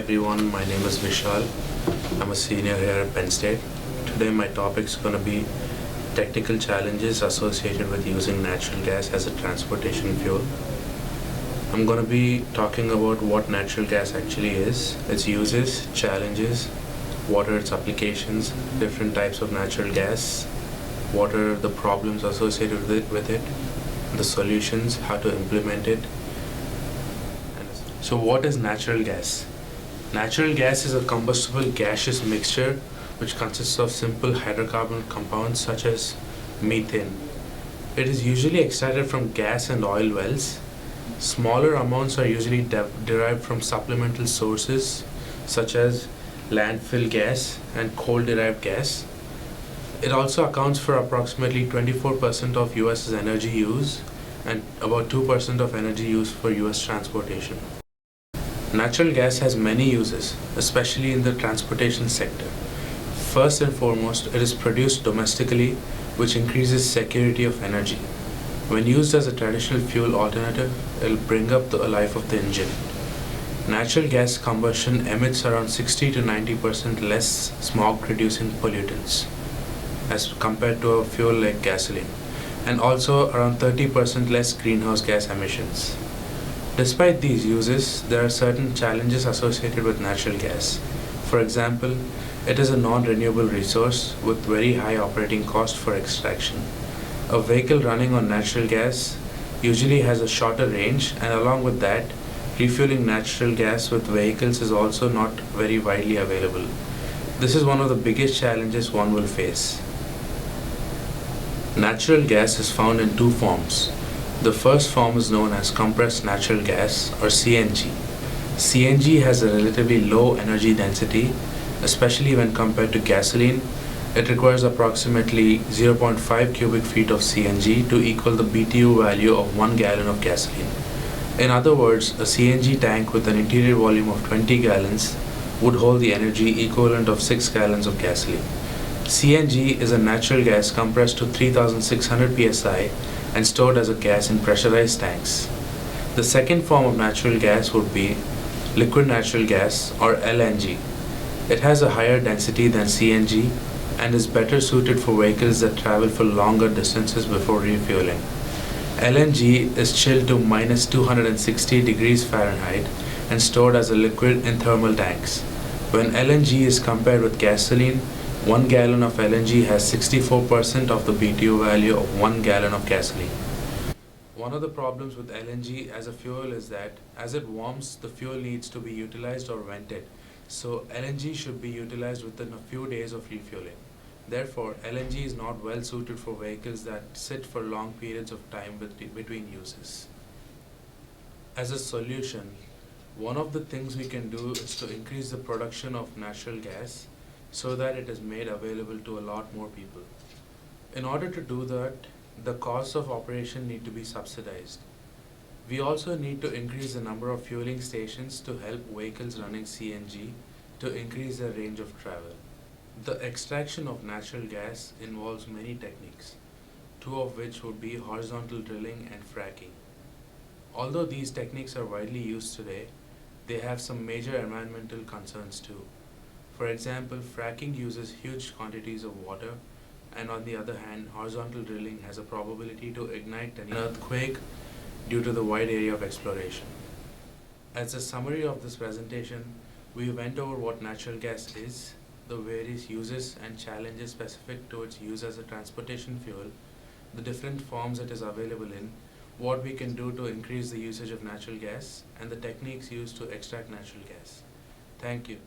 everyone, my name is Vishal. I'm a senior here at Penn State. Today my topic is going to be technical challenges associated with using natural gas as a transportation fuel. I'm going to be talking about what natural gas actually is, its uses, challenges, what are its applications, different types of natural gas, what are the problems associated with it, the solutions, how to implement it. So what is natural gas? Natural gas is a combustible gaseous mixture which consists of simple hydrocarbon compounds such as methane. It is usually extracted from gas and oil wells. Smaller amounts are usually derived from supplemental sources such as landfill gas and coal-derived gas. It also accounts for approximately 24% of US's energy use and about 2% of energy used for US transportation. Natural gas has many uses, especially in the transportation sector. First and foremost, it is produced domestically, which increases security of energy. When used as a traditional fuel alternative, it will bring up the life of the engine. Natural gas combustion emits around 60 to 90% less smog-producing pollutants as compared to a fuel like gasoline, and also around 30% less greenhouse gas emissions. Despite these uses, there are certain challenges associated with natural gas. For example, it is a non-renewable resource with very high operating cost for extraction. A vehicle running on natural gas usually has a shorter range, and along with that, refueling natural gas with vehicles is also not very widely available. This is one of the biggest challenges one will face. Natural gas is found in two forms. The first form is known as compressed natural gas or CNG. CNG has a relatively low energy density, especially when compared to gasoline. It requires approximately 0.5 cubic feet of CNG to equal the BTU value of 1 gallon of gasoline. In other words, a CNG tank with an interior volume of 20 gallons would hold the energy equivalent of 6 gallons of gasoline. CNG is a natural gas compressed to 3600 psi and stored as a gas in pressurized tanks. The second form of natural gas would be liquid natural gas or LNG. It has a higher density than CNG and is better suited for vehicles that travel for longer distances before refueling. LNG is chilled to minus 260 degrees Fahrenheit and stored as a liquid in thermal tanks. When LNG is compared with gasoline, 1 gallon of LNG has 64% of the BTU value of 1 gallon of gasoline. One of the problems with LNG as a fuel is that as it warms, the fuel needs to be utilized or vented. So LNG should be utilized within a few days of refueling. Therefore, LNG is not well suited for vehicles that sit for long periods of time between uses. As a solution, one of the things we can do is to increase the production of natural gas so that it is made available to a lot more people. In order to do that, the costs of operation need to be subsidized. We also need to increase the number of fueling stations to help vehicles running CNG to increase their range of travel. The extraction of natural gas involves many techniques, two of which would be horizontal drilling and fracking. Although these techniques are widely used today, they have some major environmental concerns too. For example, fracking uses huge quantities of water, and on the other hand, horizontal drilling has a probability to ignite an earthquake due to the wide area of exploration. As a summary of this presentation, we went over what natural gas is, the various uses and challenges specific to its use as a transportation fuel, the different forms it is available in, what we can do to increase the usage of natural gas, and the techniques used to extract natural gas. Thank you.